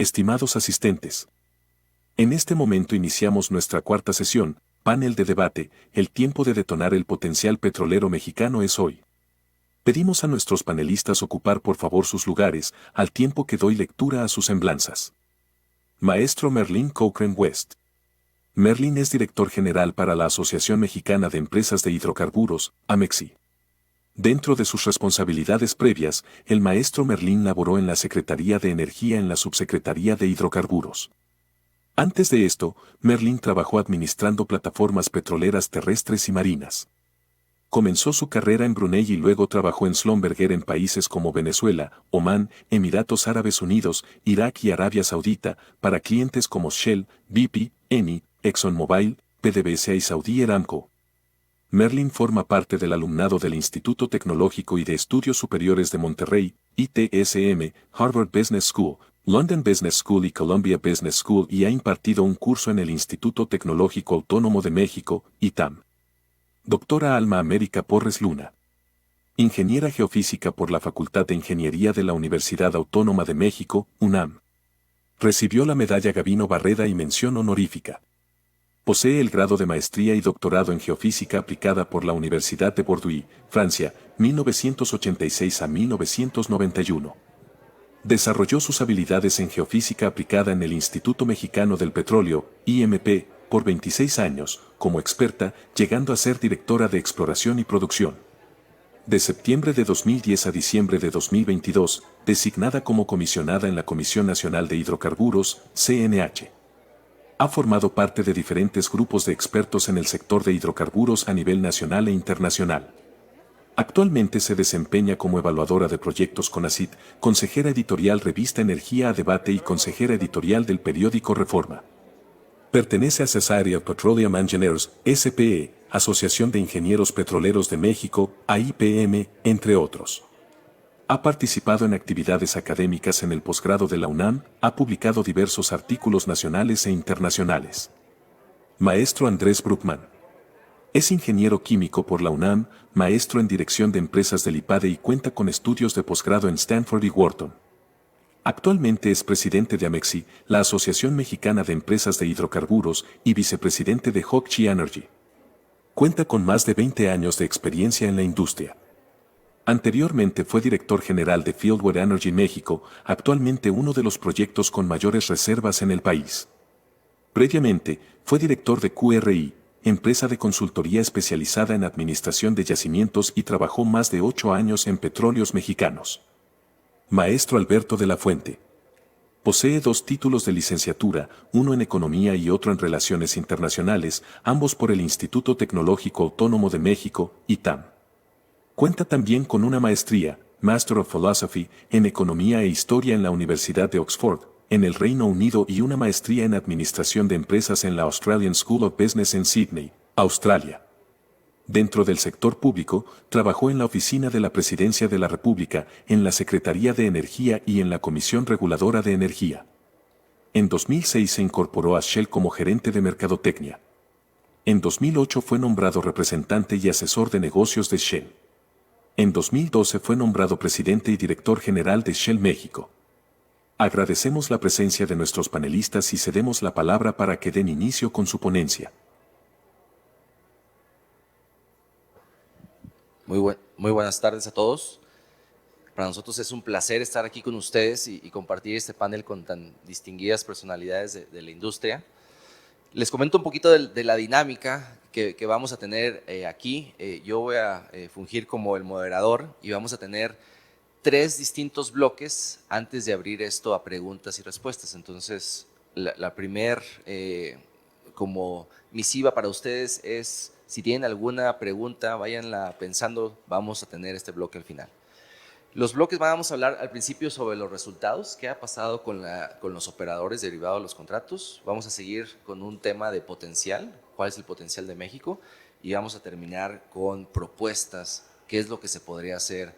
estimados asistentes. En este momento iniciamos nuestra cuarta sesión, panel de debate, el tiempo de detonar el potencial petrolero mexicano es hoy. Pedimos a nuestros panelistas ocupar por favor sus lugares, al tiempo que doy lectura a sus semblanzas. Maestro Merlin Cochran West. Merlin es director general para la Asociación Mexicana de Empresas de Hidrocarburos, AMEXI. Dentro de sus responsabilidades previas, el maestro Merlin laboró en la Secretaría de Energía en la Subsecretaría de Hidrocarburos. Antes de esto, Merlin trabajó administrando plataformas petroleras terrestres y marinas. Comenzó su carrera en Brunei y luego trabajó en Schlumberger en países como Venezuela, Omán, Emiratos Árabes Unidos, Irak y Arabia Saudita, para clientes como Shell, BP, Eni, ExxonMobil, PDVSA y Saudi Aramco. Merlin forma parte del alumnado del Instituto Tecnológico y de Estudios Superiores de Monterrey, ITSM, Harvard Business School, London Business School y Columbia Business School y ha impartido un curso en el Instituto Tecnológico Autónomo de México, ITAM. Doctora Alma América Porres Luna. Ingeniera geofísica por la Facultad de Ingeniería de la Universidad Autónoma de México, UNAM. Recibió la medalla Gavino Barreda y mención honorífica. Posee el grado de maestría y doctorado en geofísica aplicada por la Universidad de Bordeaux, Francia, 1986 a 1991. Desarrolló sus habilidades en geofísica aplicada en el Instituto Mexicano del Petróleo, IMP, por 26 años, como experta, llegando a ser directora de exploración y producción. De septiembre de 2010 a diciembre de 2022, designada como comisionada en la Comisión Nacional de Hidrocarburos, CNH. Ha formado parte de diferentes grupos de expertos en el sector de hidrocarburos a nivel nacional e internacional. Actualmente se desempeña como evaluadora de proyectos CONACYT, consejera editorial Revista Energía a Debate y consejera editorial del periódico Reforma. Pertenece a Society of Petroleum Engineers, SPE, Asociación de Ingenieros Petroleros de México, AIPM, entre otros. Ha participado en actividades académicas en el posgrado de la UNAM, ha publicado diversos artículos nacionales e internacionales. Maestro Andrés Bruckmann. Es ingeniero químico por la UNAM, maestro en dirección de empresas del IPADE y cuenta con estudios de posgrado en Stanford y Wharton. Actualmente es presidente de AMEXI, la Asociación Mexicana de Empresas de Hidrocarburos, y vicepresidente de Hochschild Energy. Cuenta con más de 20 años de experiencia en la industria. Anteriormente fue director general de Fieldwood Energy México, actualmente uno de los proyectos con mayores reservas en el país. Previamente, fue director de QRI, empresa de consultoría especializada en administración de yacimientos y trabajó más de 8 años en Petróleos Mexicanos. Maestro Alberto de la Fuente. Posee 2 títulos de licenciatura, uno en Economía y otro en Relaciones Internacionales, ambos por el Instituto Tecnológico Autónomo de México, ITAM. Cuenta también con una maestría, Master of Philosophy, en Economía e Historia en la Universidad de Oxford, en el Reino Unido y una maestría en Administración de Empresas en la Australian School of Business en Sydney, Australia. Dentro del sector público, trabajó en la Oficina de la Presidencia de la República, en la Secretaría de Energía y en la Comisión Reguladora de Energía. En 2006 se incorporó a Shell como gerente de Mercadotecnia. En 2008 fue nombrado representante y asesor de negocios de Shell. En 2012 fue nombrado presidente y director general de Shell México. Agradecemos la presencia de nuestros panelistas y cedemos la palabra para que den inicio con su ponencia. Muy buenas tardes a todos. Para nosotros es un placer estar aquí con ustedes y compartir este panel con tan distinguidas personalidades de la industria. Les comento un poquito de la dinámica que vamos a tener aquí. Yo voy a fungir como el moderador y vamos a tener 3 distintos bloques antes de abrir esto a preguntas y respuestas. Entonces, la primer como misiva para ustedes es, si tienen alguna pregunta, váyanla pensando, vamos a tener este bloque al final. Los bloques vamos a hablar al principio sobre los resultados, qué ha pasado con los operadores derivados de los contratos. Vamos a seguir con un tema de potencial, cuál es el potencial de México, y vamos a terminar con propuestas, qué es lo que se podría hacer,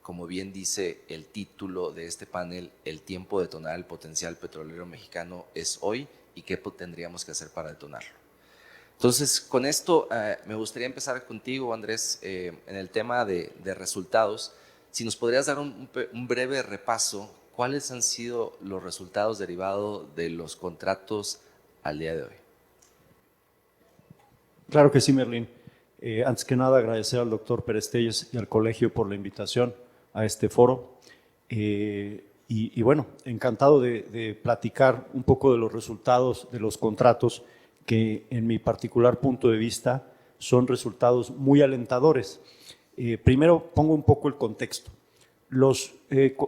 como bien dice el título de este panel, el tiempo de detonar el potencial petrolero mexicano es hoy y qué tendríamos que hacer para detonarlo. Entonces, con esto me gustaría empezar contigo, Andrés, en el tema de resultados. Si nos podrías dar un breve repaso, ¿cuáles han sido los resultados derivados de los contratos al día de hoy? Claro que sí, Merlín. Antes que nada, agradecer al doctor Pérez Telles y al colegio por la invitación a este foro. Y bueno, encantado de platicar un poco de los resultados de los contratos que, en mi particular punto de vista, son resultados muy alentadores. Primero, pongo un poco el contexto. Los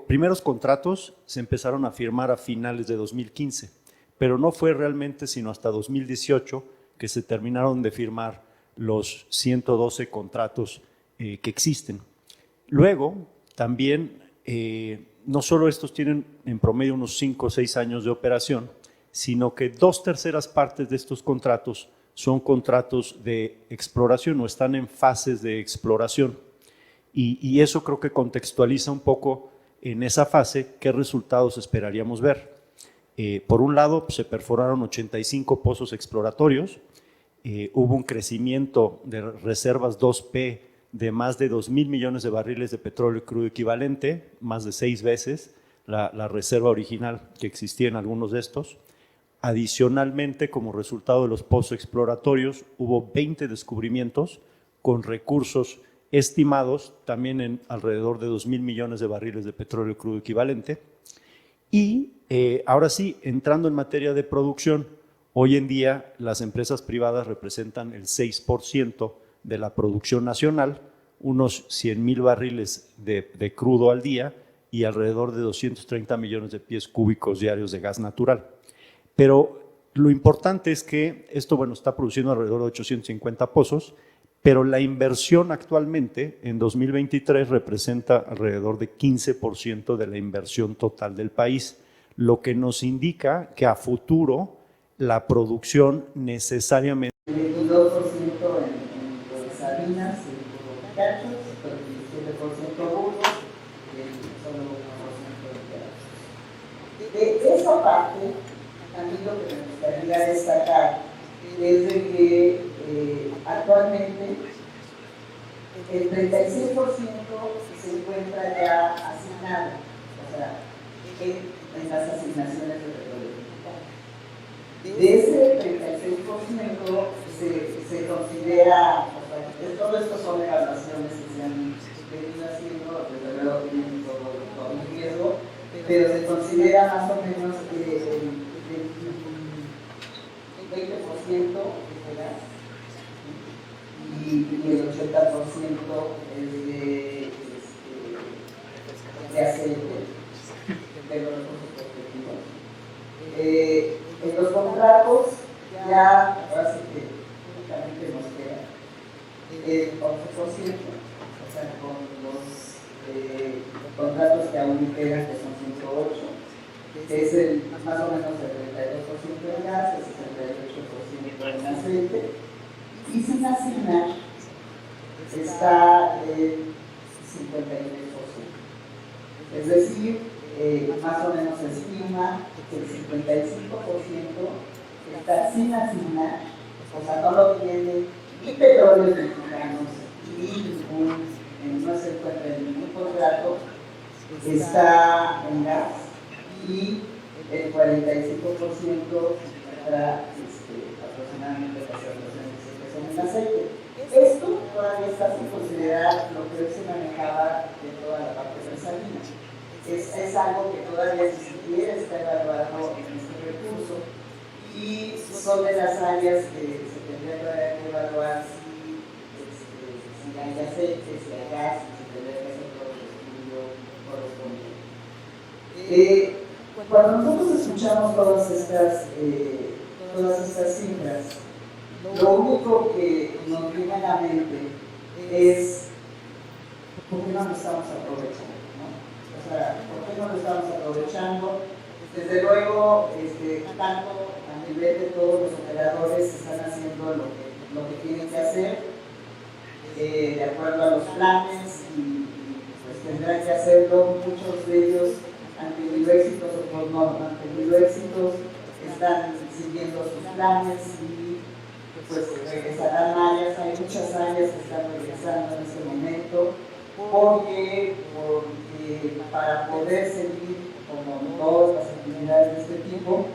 primeros contratos se empezaron a firmar a finales de 2015, pero no fue realmente sino hasta 2018 que se terminaron de firmar los 112 contratos que existen. Luego, también, no solo estos tienen en promedio unos 5 o 6 años de operación, sino que 2/3 partes de estos contratos son contratos de exploración o están en fases de exploración. Y eso creo que contextualiza un poco en esa fase qué resultados esperaríamos ver. Por un lado, se perforaron 85 pozos exploratorios, hubo un crecimiento de reservas 2P de más de 2,000 millones de barriles de petróleo crudo equivalente, más de 6 veces la reserva original que existía en algunos de estos. Adicionalmente, como resultado de los pozos exploratorios, hubo 20 descubrimientos con recursos estimados también en alrededor de 2,000 millones de barriles de petróleo crudo equivalente. Y ahora sí, entrando en materia de producción, hoy en día las empresas privadas representan el 6% de la producción nacional, unos 100,000 barriles de crudo al día y alrededor de 230 millones de pies cúbicos diarios de gas natural. Pero lo importante es que esto, bueno, está produciendo alrededor de 850 pozos, pero la inversión actualmente en 2023 representa alrededor de 15% de la inversión total del país, lo que nos indica que a futuro la producción necesariamente… 22% en Sabinas, en Cachos, 17% Burgos, y solo 1% de Veracruz. De esa parte, también lo que me gustaría destacar es de que actualmente el 36% se encuentra ya asignado, o sea, en las asignaciones de petróleo mexicano. De ese 36% se considera, o sea, todo esto son evaluaciones que se han venido haciendo, desde luego tienen todo el riesgo, pero se considera más o menos el 20% de gas y el 80% es de aceite, de los recursos prospectivos. En los contratos ya, ahora sí que únicamente nos queda el 11%, o sea, con los contratos que aún quedan, que son 108, que es más o menos el 32% de gas, el 68% en aceite, y sin asignar está el 53%. Es decir, más o menos se estima que el 55% está sin asignar, o sea, no lo tiene ni petróleos mexicanos, ni no se encuentra en ningún contrato, está en gas, y el 45% está aproximadamente las situaciones que son en aceite. Esto todavía está sin considerar lo que hoy se manejaba de toda la parte presalina. Es algo que todavía ni siquiera está evaluado en este recurso y son de las áreas que se tendría todavía que evaluar si hay aceite, si hay gas, si se tendría que hacer todo el estudio correspondiente. Cuando nosotros escuchamos todas estas cifras, lo único que nos viene a la mente es ¿por qué no lo estamos aprovechando? O sea, ¿por qué no lo estamos aprovechando? Desde luego, tanto a nivel de todos los operadores están haciendo lo que tienen que hacer de acuerdo a los planes y pues tendrán que hacerlo. Muchos de ellos han tenido éxitos, otros no han tenido éxitos, están siguiendo sus planes y pues regresarán áreas. Hay muchas áreas que están regresando en este momento porque para poder seguir con todas las actividades de este tipo,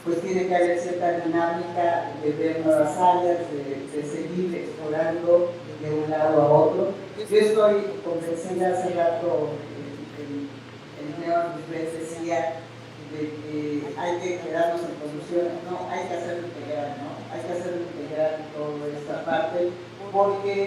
pues tiene que haber cierta dinámica de ver nuevas áreas, de seguir explorando de un lado a otro. Yo estoy convencida, hace rato el León decía de que hay que quedarnos en soluciones, no, hay que hacerlo integral, ¿no? Hay que hacerlo integral en toda esta parte, porque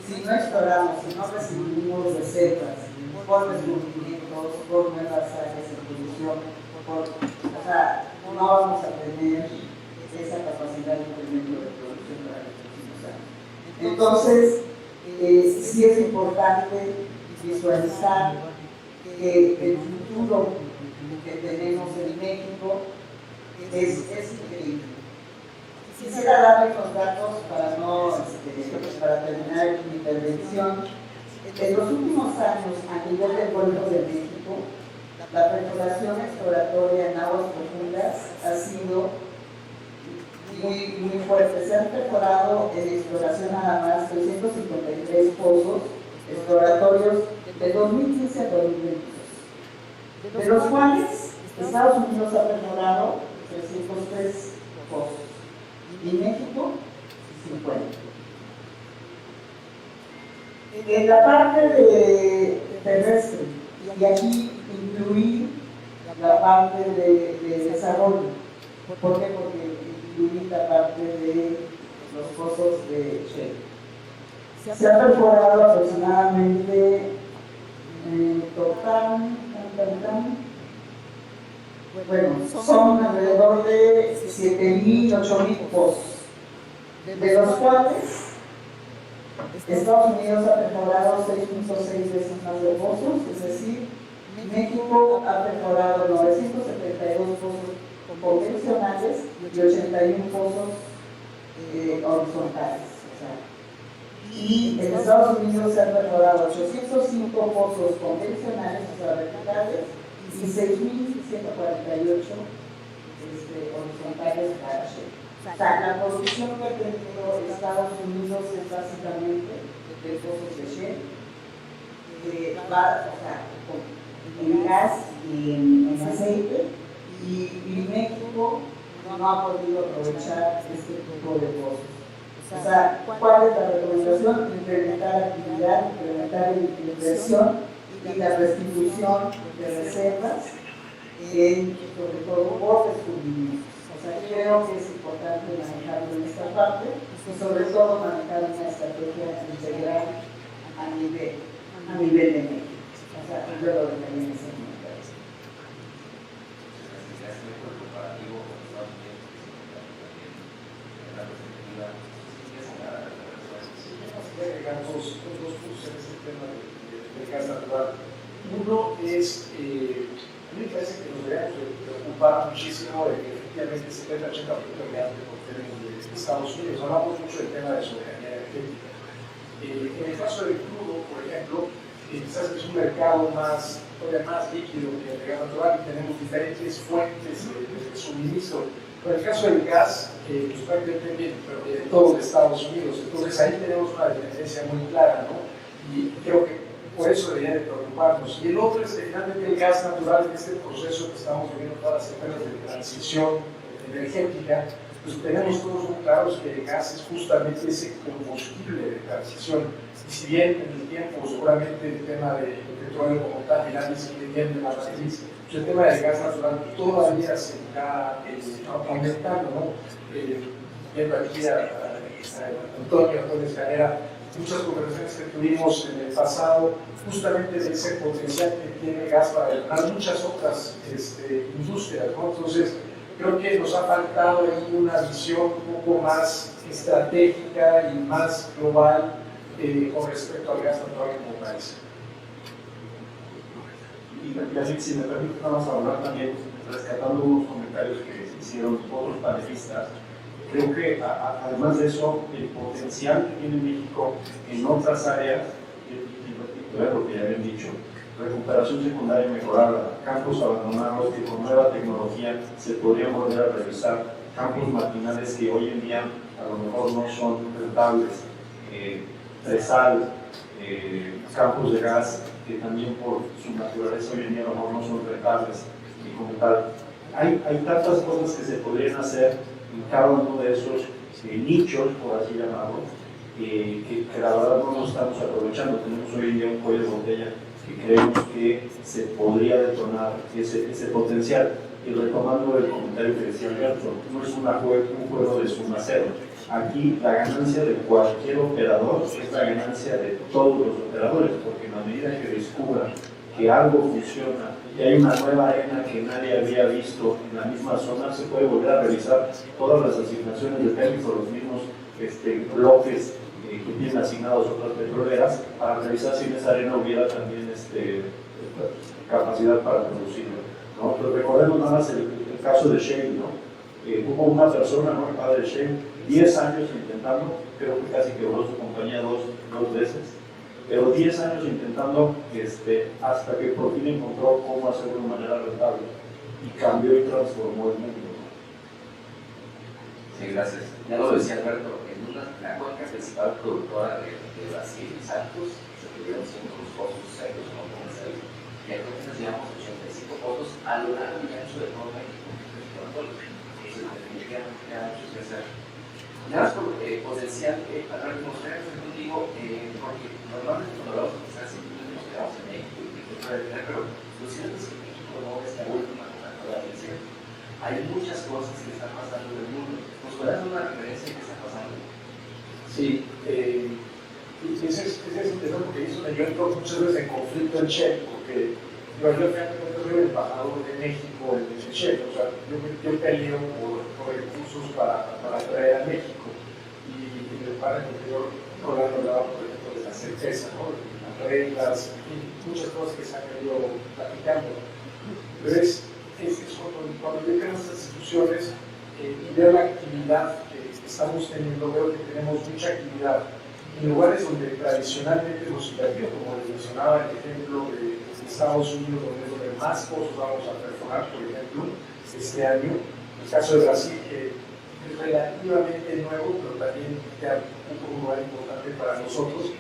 si no exploramos, si no recibimos recetas, por descubrimientos, por nuevas áreas de producción, o sea, no vamos a tener esa capacidad de incremento de producción para los próximos años. Entonces, sí es importante visualizar que el futuro que tenemos en México es increíble. Quisiera darle los datos para terminar mi intervención. En los últimos años, a nivel del Golfo de México, la perforación exploratoria en aguas profundas ha sido muy fuerte. Se han perforado en exploración nada más 353 pozos exploratorios de 2015 a 2022, de los cuales Estados Unidos ha perforado 303 pozos y México 50. En la parte de terrestre, y aquí incluir la parte de desarrollo. ¿Por qué? Porque incluir la parte de los pozos de Shell. Se ha perforado aproximadamente total, bueno, son alrededor de 7.000, 8.000 pozos, de los cuales Estados Unidos ha perforado 6.6 veces más de pozos, es decir, México ha perforado 972 pozos convencionales y 81 pozos horizontales. Y en Estados Unidos se han perforado 805 pozos convencionales, o sea, verticales, y 6.148 horizontales para Shell. O sea, la producción que ha tenido Estados Unidos es básicamente de pozos de Shell, en gas y en aceite, y México no ha podido aprovechar este tipo de pozos. O sea, ¿cuál es la recomendación? Incrementar actividad, incrementar inversión y la restitución de reservas, sobre todo por descubrimientos. O sea, creo que es importante manejarlo en esta parte y sobre todo manejar una estrategia integral a nivel de México. O sea, yo lo dejaría en ese momento. Dos puntos en este tema del gas natural. Uno es, a mí me parece que nos deberíamos preocupar muchísimo de que efectivamente 70-80% del gas que obtenemos de Estados Unidos. Hablamos mucho del tema de soberanía energética. En el caso del crudo, por ejemplo, quizás es un mercado todavía más líquido que el gas natural y tenemos diferentes fuentes de suministro. Pero en el caso del gas, pues prácticamente de todos Estados Unidos, entonces ahí tenemos una dependencia muy clara, ¿no? Y creo que por eso debería de preocuparnos. Y el otro es que finalmente el gas natural, en este proceso que estamos viviendo todas las etapas de transición energética, pues tenemos todos muy claros que el gas es justamente ese combustible de transición. Y si bien en el tiempo seguramente el tema del petróleo como tal irá disminuyendo la matriz, pues el tema del gas natural todavía se está aumentando, ¿no? Viendo aquí a Antonio Escalera, muchas conversaciones que tuvimos en el pasado, justamente de ese potencial que tiene el gas para ayudar muchas otras industrias, ¿no? Entonces, creo que nos ha faltado ahí una visión un poco más estratégica y más global con respecto al gas natural como país. Y así, si me permite, vamos a hablar también, rescatando unos comentarios que hicieron otros panelistas. Creo que además de eso, el potencial que tiene México en otras áreas, y lo que ya habían dicho, recuperación secundaria mejorada, campos abandonados que con nueva tecnología se podrían volver a revisar, campos marginales que hoy en día a lo mejor no son rentables, presal, campos de gas que también por su naturaleza hoy en día a lo mejor no son rentables y como tal. Hay tantas cosas que se podrían hacer en cada uno de esos nichos, por así llamarlo, que la verdad no nos estamos aprovechando. Tenemos hoy en día un cuello de botella que creemos que se podría detonar ese potencial. Y retomando el comentario que decía Alberto, no es un juego de suma cero. Aquí la ganancia de cualquier operador es la ganancia de todos los operadores, porque en la medida que descubran que algo funciona y hay una nueva arena que nadie había visto en la misma zona, se puede volver a revisar todas las asignaciones de técnicos, los mismos bloques que tienen asignados otras petroleras, para revisar si en esa arena hubiera también capacidad para producirlo, ¿no? Pero recordemos nada más el caso de Shell, ¿no? Hubo una persona, ¿no? El padre de Shell, 10 años intentando, creo que casi quebró su compañía dos veces, pero 10 años intentando hasta que por fin encontró cómo hacerlo de manera rentable y cambió y transformó el mundo. Sí, gracias. Ya lo decía Alberto, la cuenca principal productora de Brasil, Santos, se tuvieron 5 los pozos secos no comerciales, y actualmente nos llevamos 85 pozos a lo largo y ancho de todo México. Entonces, definitivamente queda mucho que hacer. Ya más por potencial, Alberto, me gustaría que contigo, porque normalmente cuando hablamos de potencial siempre nos quedamos en México y pero lo cierto es que México no es la última Coca-Cola del desierto. Hay muchas cosas que están pasando en el mundo. ¿Nos puedes dar una referencia de qué está pasando? Sí, ese es interesante porque eso yo entro muchas veces en conflicto en Shell, porque yo soy el embajador de México en Shell, o sea, yo peleo por recursos para traer a México, y en el panel anterior Rolando hablaba, por ejemplo, de la certeza, ¿no? De las reglas, en fin, muchas cosas que se han venido platicando, pero es cuando yo creo en estas instituciones y veo la actividad que estamos teniendo, veo que tenemos mucha actividad en lugares donde tradicionalmente hemos invertido, como les mencionaba el ejemplo de Estados Unidos, donde es donde más cosas vamos a perforar, por ejemplo, este año. El caso de Brasil, que es relativamente nuevo, pero también ya un lugar importante para nosotros.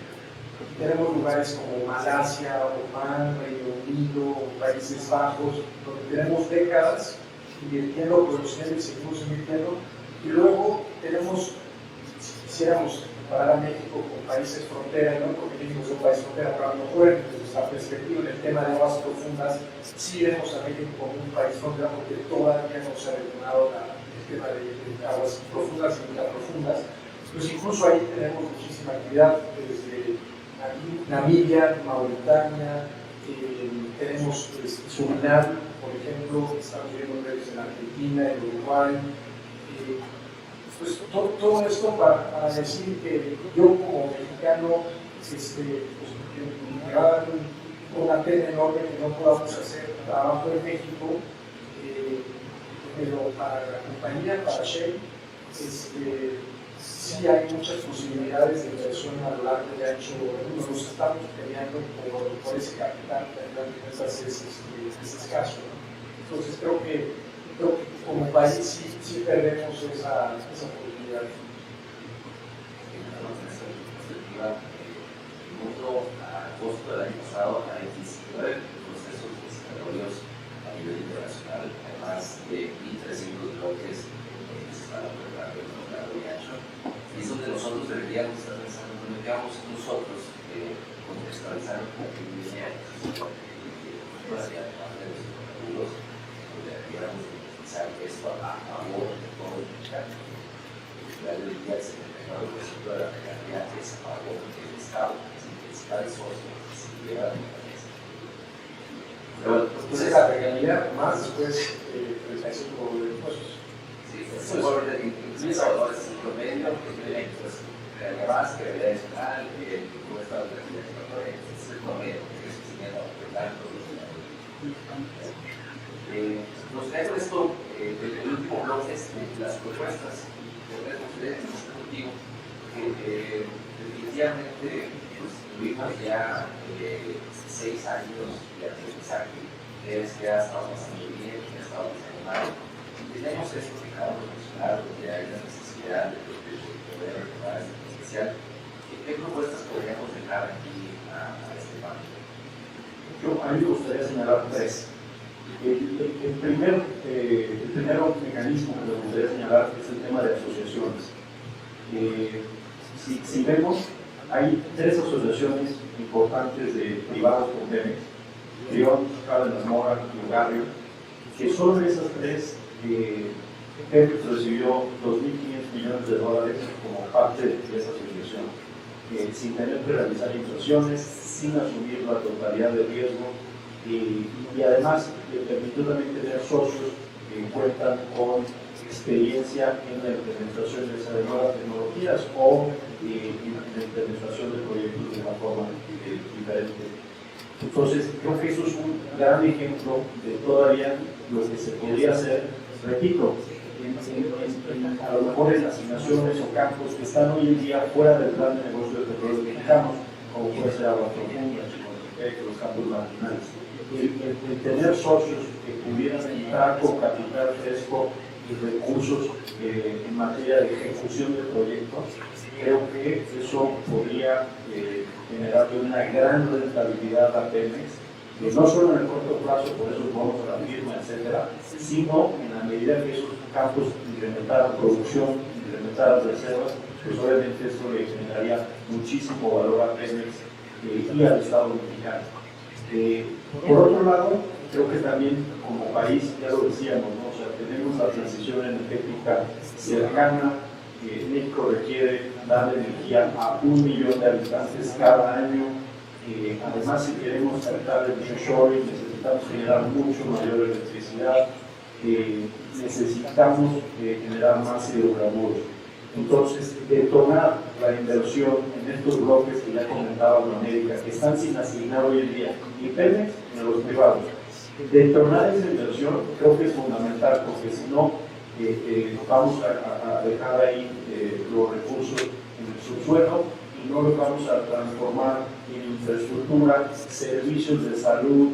Tenemos lugares como Malasia, Oman, Reino Unido, Países Bajos, donde tenemos décadas invirtiendo, produciendo y seguimos invirtiendo. Y luego tenemos, si quisiéramos comparar a México con países frontera, ¿no? Porque México es un país frontera, pero a lo mejor desde nuestra perspectiva en el tema de aguas profundas, sí vemos a México como un país frontera porque todavía no se ha detonado el tema de aguas profundas y ultraprofundas. Pues incluso ahí tenemos muchísima actividad, desde Namibia, Mauritania, tenemos Surinam, por ejemplo, estamos viendo redes en Argentina, en Uruguay. Pues todo esto para decir que yo como mexicano pues, me va a dar una pena enorme que no podamos hacer trabajo en México, pero para la compañía, para Shell, sí hay muchas posibilidades de inversión a lo largo y ancho. Nos estamos peleando por ese capital que muchas veces es escaso, ¿no? Entonces creo que como país sí perdemos esa oportunidad. El mundo a agosto del año pasado ha iniciado procesos licitatorios a nivel internacional, además de 1.300 bloques que se están preparando en lo largo y ancho. Y es donde nosotros deberíamos estar pensando, donde digamos nosotros contextualizar la actividad todavía de los seguros, donde deberíamos utilizar esto a favor de todo el mercado. La ley del 79% de la legalidad es a favor del Estado, que es el principal socio que se lleva la empresa. Entonces la legalidad más después el cálculo de impuestos. Sí, es un valor de valores en promedio, pues además que debería adicional, el impuesto a la legislatura, es el promedio, que es el blanco. Nos trae esto, el último bloque es las propuestas. Contigo, que definitivamente pues, tuvimos ya 6 años de aprendizaje, es que ha estado pasando bien, que ha estado desanimado. Tenemos esto que acabamos de mencionar, donde hay la necesidad de poder retomar este especial. ¿Qué propuestas podríamos dejar aquí a este panel? a mí me gustaría señalar tres. El primer mecanismo que me gustaría señalar es el tema de asociaciones. Si vemos, hay tres asociaciones importantes de privados con Pemex, León, Cárdenas Mora y Ogarrio, que solo de esas tres, Pemex recibió $2.500 millones como parte de esa asociación, sin tener que realizar inversiones, sin asumir la totalidad del riesgo, y además le permitió también tener socios que cuentan con experiencia en la implementación de nuevas tecnologías o en la implementación de proyectos de una forma diferente. Entonces, creo que eso es un gran ejemplo de todavía lo que se podría hacer. Repito, a lo mejor en asignaciones o campos que están hoy en día fuera del plan de negocio de petróleos mexicanos, como puede ser Agua Profunda, Chicontepec, los campos marginales. El tener socios que pudieran entrar con capital fresco y recursos en materia de ejecución de proyectos, creo que eso podría generarle una gran rentabilidad a Pemex, no solo en el corto plazo, por esos bonos a la firma, etcétera, sino en la medida que esos campos incrementaran producción, incrementaran reservas, pues obviamente esto le generaría muchísimo valor a Pemex y al Estado mexicano. Por otro lado, creo que también como país, ya lo decíamos, ¿no? O sea, tenemos la transición energética cercana. México requiere dar energía a 1 millón de habitantes cada año. Además, si queremos tratar el nearshoring, necesitamos generar mucho mayor electricidad, necesitamos generar más hidrocarburos. Entonces, detonar la inversión en estos bloques que ya comentaba América, que están sin asignar hoy en día, ni Pemex ni los privados. Detonar esa inversión creo que es fundamental, porque si no, vamos a dejar ahí los recursos en el subsuelo y no los vamos a transformar en infraestructura, servicios de salud,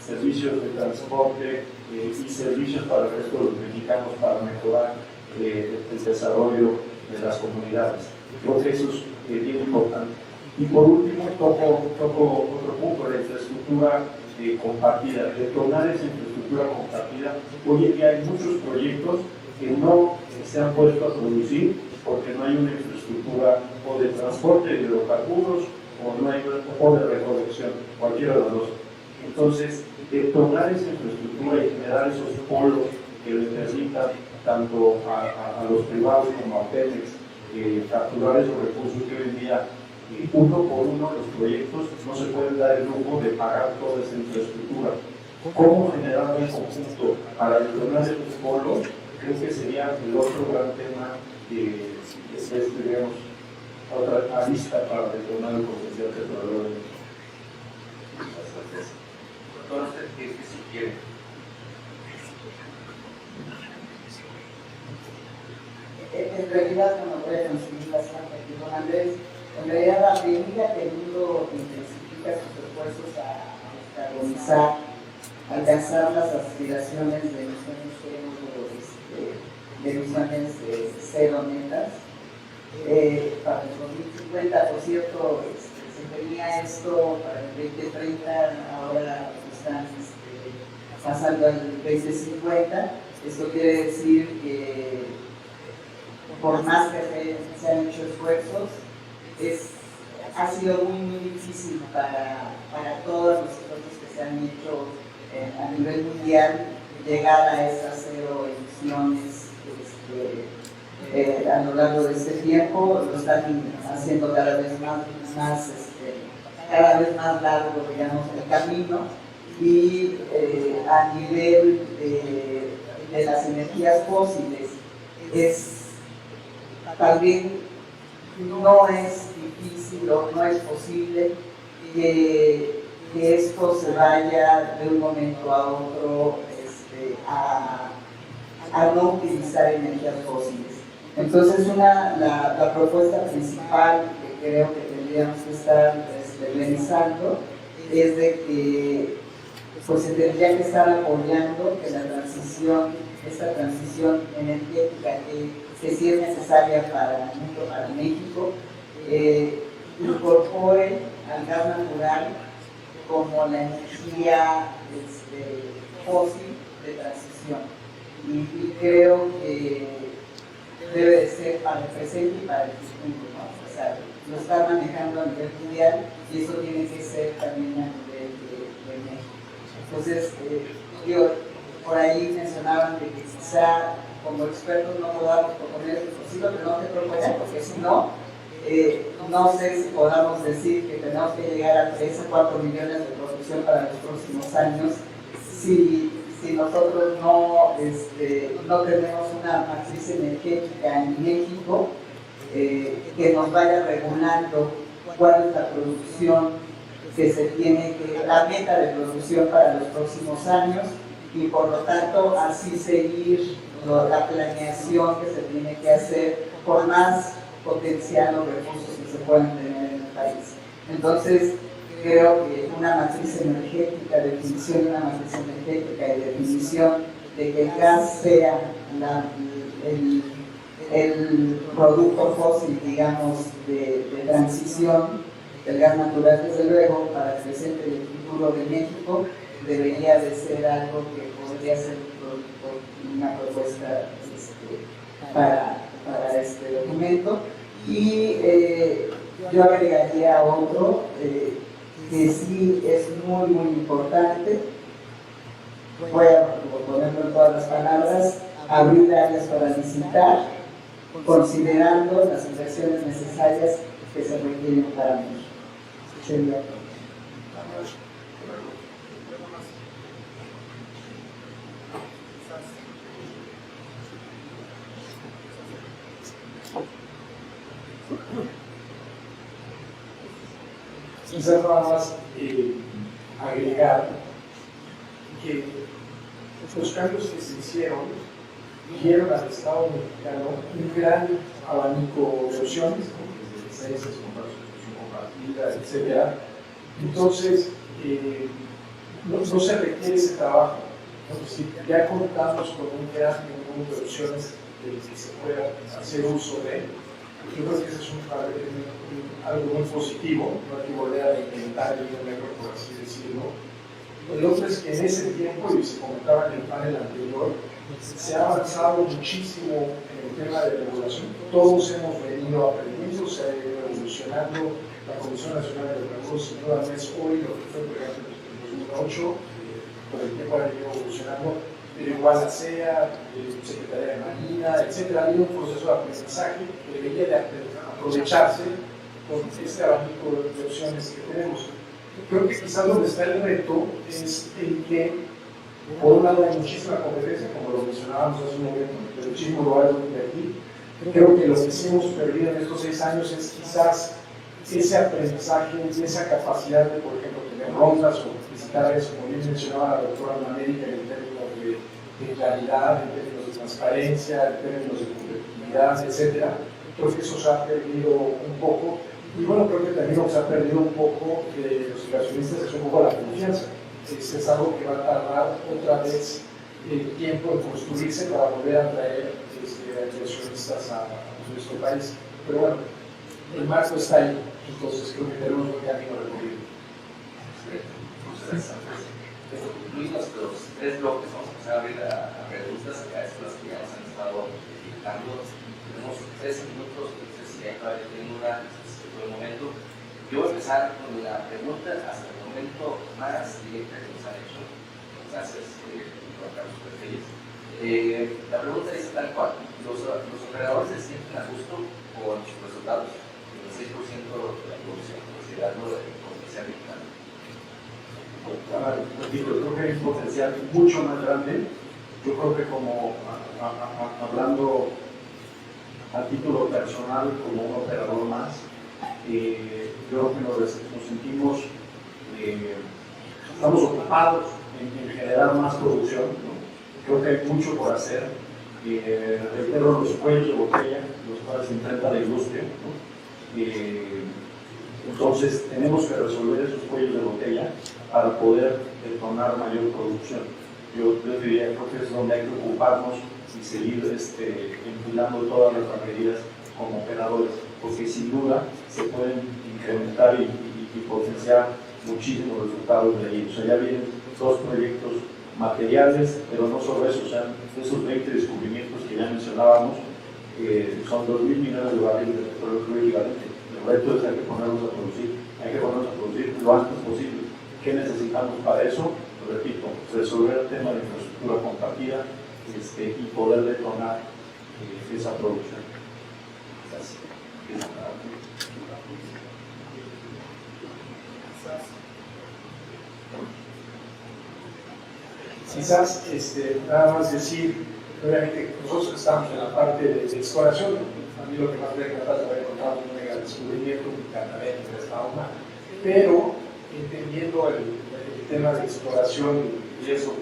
servicios de transporte y servicios para el resto de los mexicanos para mejorar el desarrollo de las comunidades. Creo que eso es bien importante. Y por último, toco otro punto, la infraestructura compartida, detonar esa infraestructura compartida. Hoy en día hay muchos proyectos que no se han puesto a producir porque no hay una infraestructura o de transporte de hidrocarburos o de recolección, cualquiera de los dos. Entonces, detonar esa infraestructura y generar esos polos que le permitan tanto a los privados como a Pemex capturar esos recursos que hoy en día uno por uno los proyectos no se pueden dar el lujo de pagar toda esa infraestructura. ¿Cómo generar un conjunto para detonar esos polos? Creo que sería el otro gran tema que digamos, otra arista para detonar el potencial petrolero. Entonces, ¿qué se quiere? En realidad, no voy a conseguir bastante aquí con Andrés. En realidad, a medida que el mundo intensifica sus esfuerzos a descarbonizar, alcanzar las aspiraciones de emisiones cero netas, para el 2050, por cierto, se tenía esto para el 2030, ahora están pasando al 2050. Esto quiere decir que por más que se han hecho esfuerzos, ha sido muy difícil para todos los esfuerzos que se han hecho a nivel mundial llegar a esas cero emisiones a lo largo de este tiempo. Lo están haciendo cada vez más largo, digamos, el camino, y a nivel de las energías fósiles también no es difícil o no es posible que esto se vaya de un momento a otro a no utilizar energías fósiles. Entonces, la propuesta principal que creo que tendríamos que estar realizando es de que pues, se tendría que estar apoyando que esta transición energética que sí es necesaria para el mundo, para México, incorpore al gas natural como la energía fósil de transición. Y creo que debe de ser para el presente y para el futuro, ¿no? O sea, lo está manejando a nivel mundial y eso tiene que ser también a nivel de México. Entonces, por ahí mencionaban de que quizá como expertos no podamos proponer eso posible, pero no te propongan, porque si no, no sé si podamos decir que tenemos que llegar a 3 o 4 millones de producción para los próximos años si nosotros no tenemos una matriz energética en México que nos vaya regulando cuál es la producción que se tiene la meta de producción para los próximos años y por lo tanto así seguir la planeación que se tiene que hacer por más potencial o recursos que se puedan tener en el país. Entonces, creo que una matriz energética, definición de una matriz energética y definición de que el gas sea el producto fósil, digamos, de transición, el gas natural, desde luego, para el presente y el futuro de México, debería de ser algo que podría ser una propuesta para este documento. Y yo agregaría otro que sí es muy, muy importante. Voy a ponerlo en todas las palabras: abrir áreas para licitar, considerando las inversiones necesarias que se requieren para México. Sería todo. Quizás nada más agregar que los cambios que se hicieron dieron al Estado mexicano un gran abanico de opciones, desde licencias, comprar su compartida, etc. Entonces, no se requiere ese trabajo. Entonces, ya contamos con un gran número de opciones de las que se pueda hacer uso de. Yo creo que eso es algo muy positivo, no hay que volver a inventar el hilo negro, por así decirlo. Lo otro es que en ese tiempo, y se comentaba en el panel anterior, se ha avanzado muchísimo en el tema de regulación. Todos hemos venido aprendiendo, se ha ido evolucionando. La Comisión Nacional de Recursos sin duda no es hoy lo que fue, por ejemplo, en 2008, con el tiempo ha ido evolucionando, pero igual la CEA, Secretaría de Marina, etc. Ha habido un proceso de aprendizaje que debería de aprovecharse con este abanico de opciones que tenemos. Creo que quizás donde está el reto es el que, por un lado, hay muchísima competencia, como lo mencionábamos hace un momento, de muchísimos lugares donde invertir. Creo que lo que sí hemos perdido en estos 6 años es quizás ese aprendizaje y esa capacidad de, por ejemplo, tener rondas o visitar eso, como bien mencionaba la doctora América, en términos de claridad, en términos de transparencia, en términos de competitividad, etc. Creo que eso se ha perdido un poco. Y bueno, creo que también lo que se ha perdido un poco de los inversionistas es un poco la confianza. Es algo que va a tardar otra vez tiempo en construirse para volver a traer inversionistas a nuestro país. Pero bueno, el marco está ahí, entonces creo que tenemos un camino recorrido. Muchas gracias. Concluimos los 3 bloques, vamos a empezar a abrir a preguntas, a las que ya nos han estado explicando. Tenemos 13 minutos, entonces si hay todavía tienen una, por el momento. Yo voy a empezar con la pregunta hasta el momento más directa que nos han hecho. Gracias, Juan Carlos Pérez. La pregunta dice tal cual: ¿los operadores se sienten a gusto con sus resultados? El 6% de la producción, considerando el potencial mexicano. Repito, creo que hay un potencial mucho más grande. Yo creo que como hablando a título personal, como un operador más, creo que nos sentimos, estamos ocupados en generar más producción, ¿no? Creo que hay mucho por hacer. Reitero los cuellos de botella, los cuales se enfrenta la industria, ¿no? Entonces tenemos que resolver esos cuellos de botella para poder detonar mayor producción. Yo diría, creo que es donde hay que ocuparnos y seguir empilando todas las medidas como operadores, porque sin duda se pueden incrementar y potenciar muchísimos resultados de ahí. O sea, ya vienen 2 proyectos materiales, pero no solo eso, o sea, esos 20 descubrimientos que ya mencionábamos, son 2.000 millones de barriles de petróleo crudo equivalente. El reto es hay que ponerlos a producir lo antes posible. ¿Qué necesitamos para eso? Lo repito, resolver el tema de infraestructura compartida y poder detonar esa producción. Quizás nada más decir, obviamente nosotros estamos en la parte de exploración, a mí lo que más me encanta es haber encontrado un mega descubrimiento internamente de esta humana, pero entendiendo el tema de exploración y eso,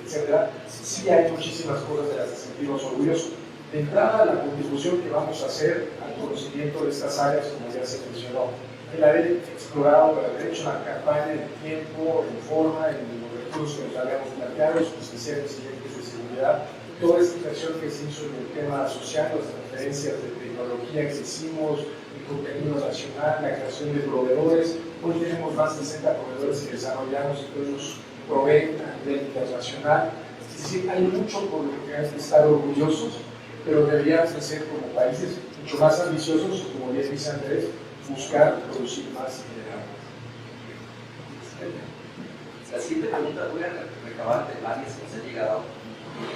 etcétera, sí hay muchísimas cosas de las que sentimos orgullosos. De entrada, la contribución que vamos a hacer al conocimiento de estas áreas, como ya se mencionó, el haber explorado, el haber hecho una campaña en tiempo, en forma, en los recursos que nos habíamos planteado, especiales incidentes de seguridad, toda esta inversión que se hizo en el tema social, las transferencias de tecnología que hicimos, el contenido nacional, la creación de proveedores. Hoy tenemos más de 60 proveedores que desarrollamos y todos nos proveen a nivel internacional. Es decir, hay mucho por lo que hay que estar orgullosos, pero deberíamos de ser como países mucho más ambiciosos, como bien dice Andrés, buscar producir más y generar más. La siguiente pregunta voy a recabar de varias que se han llegado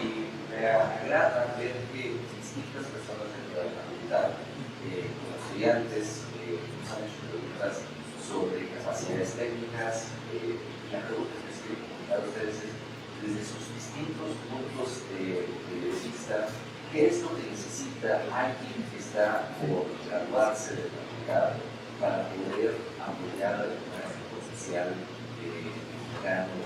y me agrada ver que distintas personas dentro de la facultad, como estudiantes, nos han hecho preguntas sobre capacidades técnicas. La pregunta que les quiero preguntar a ustedes es, desde sus distintos puntos de vista, ¿qué es lo que necesita alguien que está por graduarse de la facultad para poder apoyar el potencial mexicano?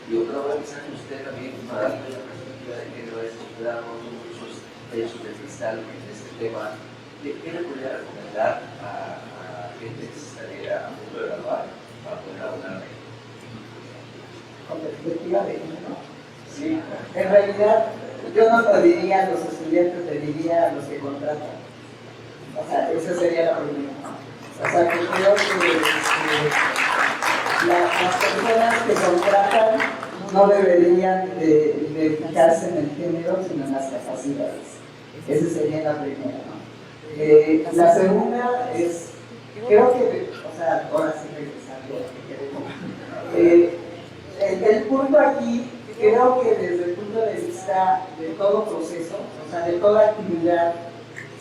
Y otra vez pensar en usted también para darle la perspectiva de género a esto, darnos muchos techos de cristal en este tema. ¿Qué le podría recomendar a gente que se estaría a punto de graduar para poder abonar? Con perspectiva de género. Sí. En realidad, yo no lo diría a los estudiantes, le diría a los que contratan. O sea, esa sería la primera. O sea, que creo que las personas que contratan no deberían de fijarse en el género, sino en las capacidades. Esa sería la primera, ¿no? La segunda es, creo que, o sea, ahora sí regresando a lo que queremos. El punto aquí, creo que desde el punto de vista de todo proceso, o sea, de toda actividad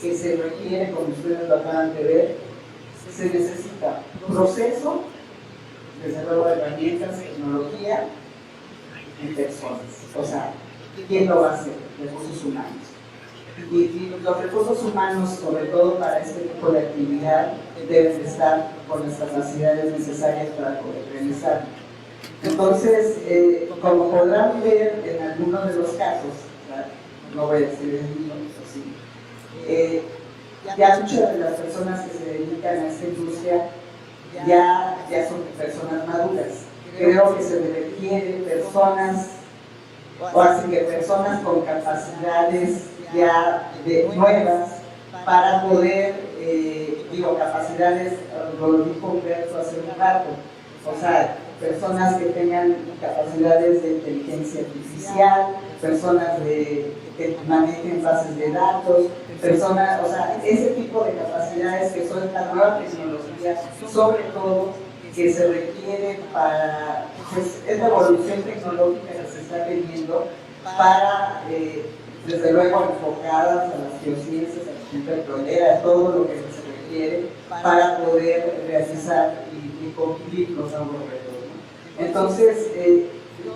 que se requiere, como ustedes lo acaban de ver, se necesita proceso, desde luego herramientas, tecnología y personas. O sea, ¿quién lo va a hacer? Recursos humanos. Y los recursos humanos, sobre todo para este tipo de actividad, deben estar con las capacidades necesarias para poder realizarlo. Entonces, como podrán ver en algunos de los casos, ¿verdad? No voy a decir el mío, sí, ya muchas de las personas que se dedican a esta industria ya son personas maduras. Creo que se requieren personas, o así que personas con capacidades ya nuevas para poder, capacidades, lo dijo Humberto hace un rato, o sea, personas que tengan capacidades de inteligencia artificial, personas que manejen bases de datos, personas, o sea, ese tipo de capacidades que son la nueva tecnología, sobre todo que se requiere para, pues, es la evolución tecnológica que se está teniendo para, desde luego, enfocadas a las geociencias, a la ciencia petrolera, a todo lo que se requiere para poder realizar y cumplir los nuevos retos, ¿no? Entonces,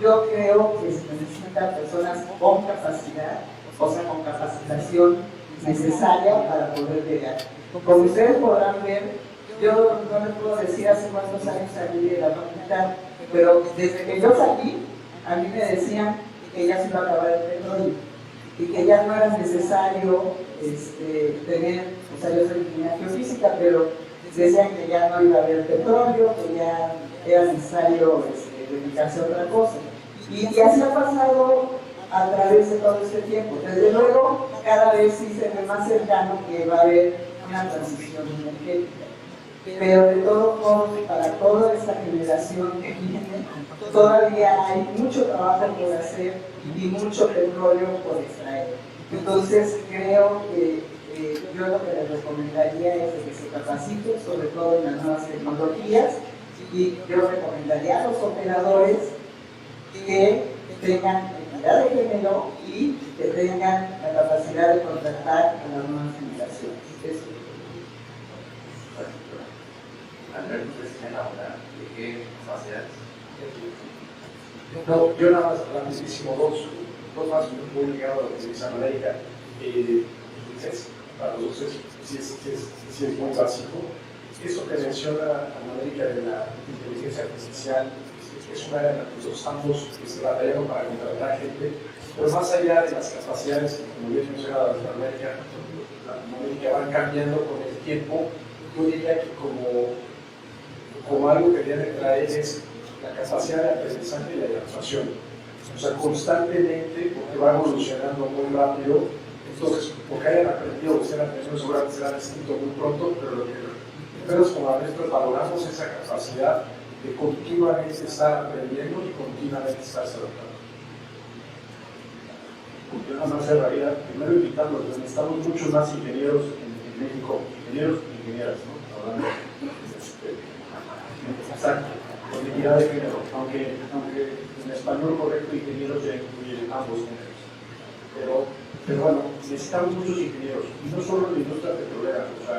yo creo que se necesitan personas con capacidad, o sea, con capacitación necesaria para poder llegar. Como ustedes podrán ver, yo no les puedo decir hace cuántos años salí de la facultad, pero desde que yo salí, a mí me decían que ya se iba a acabar el petróleo y que ya no era necesario tener, o sea, yo soy ingeniera geofísica, pero decían que ya no iba a haber petróleo, que ya era necesario dedicarse a otra cosa. Y así ha pasado a través de todo este tiempo. Desde luego, cada vez sí se ve más cercano que va a haber una transición energética. pero de todos modos, para toda esta generación que viene, todavía hay mucho trabajo por hacer y mucho petróleo por extraer. Entonces, creo que yo lo que les recomendaría es que se capaciten, sobre todo en las nuevas tecnologías, y yo recomendaría a los operadores que tengan equidad de género y que tengan la capacidad de contratar a las nuevas generaciones. Eso. Alberto, ¿ustedes tienen ahora de qué capacidades? No, yo nada más, rapidísimo, dos más muy ligados a lo que dice América. Para los dos sí es muy básico. Eso que menciona América de la inteligencia artificial es una área en la que nosotros estamos batallando para contratar gente, pero más allá de las capacidades que, como bien mencionaba América van cambiando con el tiempo. Yo diría que como algo que viene a traer es la capacidad de aprendizaje y de adaptación. O sea, constantemente, porque va evolucionando muy rápido, entonces, porque hayan aprendido o estén aprendiendo, seguramente serán distintos muy pronto, pero lo que nosotros como maestros valoramos esa capacidad de continuamente estar aprendiendo y continuamente estarse adaptando. Yo nada más cerraría, primero invitarlos, necesitamos muchos más ingenieros en México, ingenieros e ingenieras, ¿no? Hablando exacto, con equidad de género, aunque en español correcto ingenieros ya incluyen ambos géneros. Pero bueno, necesitamos muchos ingenieros, y no solo en la industria petrolera, o sea,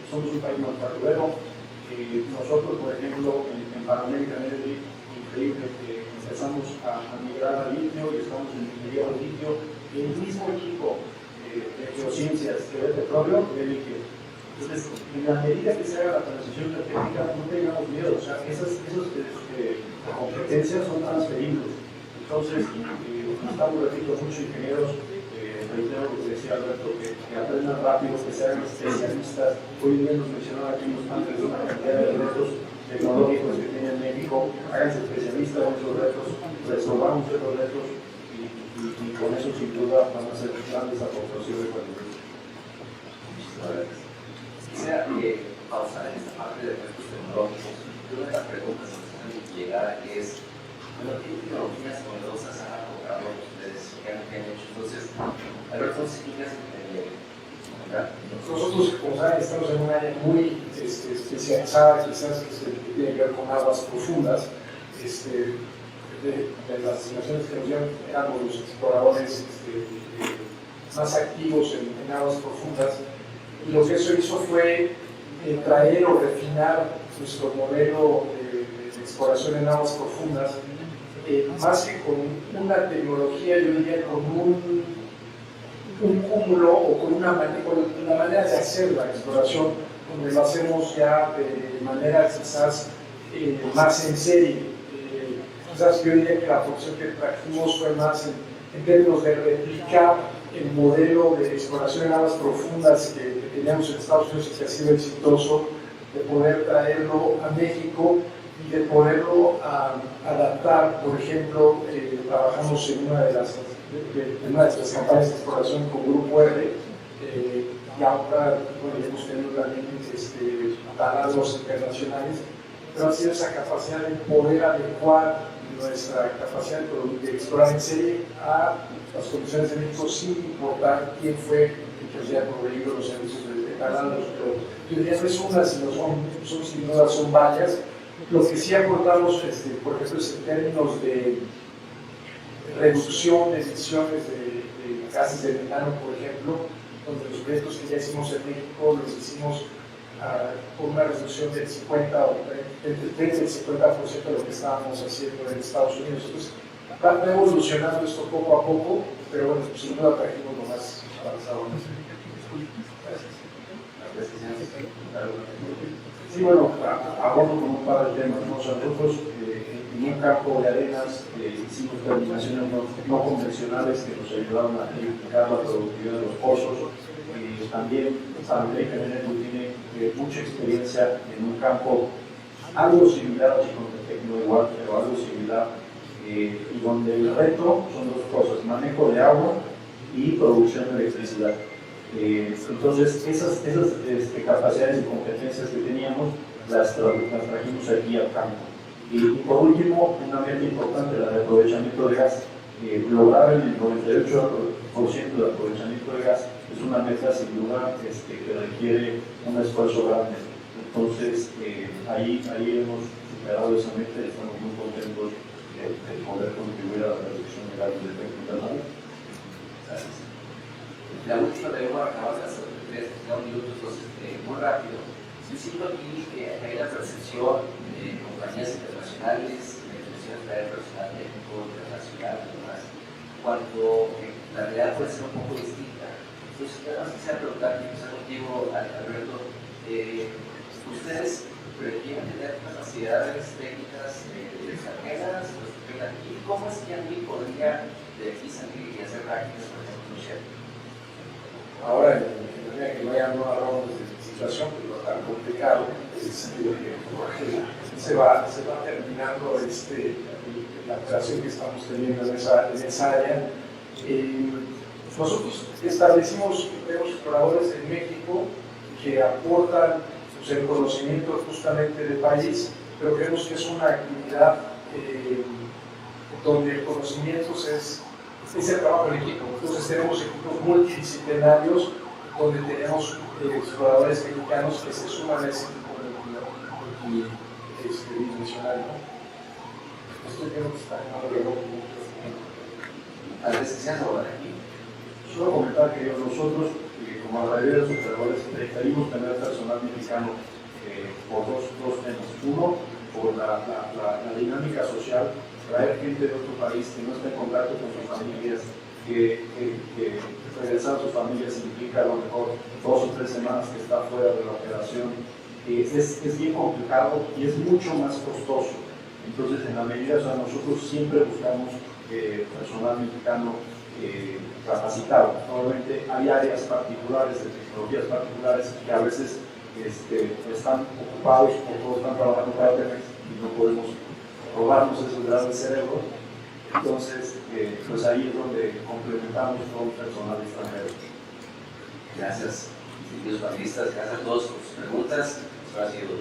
somos un país manufacturero. Nosotros, por ejemplo, en Panamerican Energy, increíble que empezamos a migrar al litio y estamos en ingeniería del litio, y el mismo equipo de geociencias que ve petróleo ve litio. Entonces, en la medida que se haga la transición energética, no tengamos miedo, o sea, esas competencias son transferibles. Entonces, estamos, repito, muchos ingenieros, reitero lo que decía Alberto, que aprendan rápido, que sean especialistas. Hoy en día nos mencionaba aquí los antes de una cantidad de retos tecnológicos que tiene México, háganse especialistas en esos retos, resolvamos esos retos y con eso sin duda van a ser grandes aportaciones para el mundo. Quisiera pausar en esta parte de retos tecnológicos. Una de las preguntas que nos han llegado aquí es, bueno, ¿qué tecnologías novedosas han aportado ustedes? ¿Qué han hecho? Entonces, Alberto, ¿qué hacen? Nosotros, como saben, estamos en un área muy especializada, quizás que tiene que ver con aguas profundas. De las asignaciones que nos dieron, éramos los exploradores más activos en aguas profundas. Y lo que eso hizo fue traer o refinar nuestro modelo de exploración en aguas profundas, más que con una tecnología, yo diría con un cúmulo o con una manera de hacer la exploración, donde lo hacemos ya de manera quizás más en serie. Quizás yo diría que la función que trajimos fue más en términos de replicar el modelo de exploración en aguas profundas que teníamos en Estados Unidos y que ha sido exitoso, de poder traerlo a México y de poderlo adaptar. Por ejemplo, trabajamos en una de nuestras campañas de exploración con Grupo R, y ahora hemos tenido también taladros internacionales, pero ha sido esa capacidad de poder adecuar nuestra capacidad de explorar en serie a las condiciones de México sin importar quién fue el que haya proveído los servicios de taladros. Pero yo diría no es una, sino son sin duda son varias. Lo que sí aportamos, por ejemplo, es en términos de reducción de emisiones de gases de metano, por ejemplo, donde los proyectos que ya hicimos en México los hicimos con una reducción del 50 o entre 30 y el 50% de lo que estábamos haciendo en Estados Unidos. Entonces, va evolucionando esto poco a poco, pero bueno, sin duda trajimos lo más avanzado. Sí, bueno, abordo con un par de temas. Nosotros en un campo de arenas hicimos terminaciones no convencionales que nos ayudaron a triplicar la productividad de los pozos. También Panamerican Energy tiene mucha experiencia en un campo algo similar, no igual, pero algo similar, y donde el reto son dos cosas: manejo de agua y producción de electricidad. Entonces, esas capacidades y competencias que teníamos las trajimos aquí al campo. Y por último, una meta importante, la de aprovechamiento de gas. Lograr el 98% de aprovechamiento de gas es una meta sin duda que requiere un esfuerzo grande. Entonces, ahí hemos superado esa meta y estamos muy contentos de poder contribuir a la reducción de gases de efecto invernadero. Gracias. La última también para acabar de hacer 3 minutos, entonces, muy rápido. Yo siento aquí que hay la percepción de compañías internacionales, de inversiones para el personal técnico internacional, además, cuando la realidad puede ser un poco distinta. Entonces, yo quisiera preguntar, y empezar contigo, Alberto, ¿ustedes prefieren tener capacidades técnicas extranjeras? ¿Y cómo es que alguien podría de aquí salir y hacer prácticas, por ejemplo, en Shell? Ahora, en la medida que no hablamos de situación, pero tan complicado, se va terminando la operación que estamos teniendo en esa área. Nosotros tenemos exploradores en México que aportan el conocimiento justamente del país, pero creemos que es una actividad donde el conocimiento es el trabajo en equipo. Entonces tenemos equipos multidisciplinarios donde tenemos exploradores mexicanos que se suman a ese tipo de multidimensional. Esto creo que está en algo. Antes que sean ahora aquí. Solo comentar que nosotros, como la mayoría de los operadores, preferimos tener personal mexicano por dos temas. Uno, por la dinámica social, traer gente de otro país que no esté en contacto con sus familias, que regresar a sus familias implica a lo mejor 2 o 3 semanas que está fuera de la operación. Es bien complicado y es mucho más costoso. Entonces, en la medida, nosotros siempre buscamos personal mexicano capacitado. Obviamente hay áreas particulares, de tecnologías particulares que a veces están ocupados o todos están trabajando para Pemex y no podemos robarnos esos grandes cerebros. Entonces, pues ahí es donde complementamos con personal extranjero. Gracias, distinguidos panelistas, gracias a todos por sus preguntas. Eso ha sido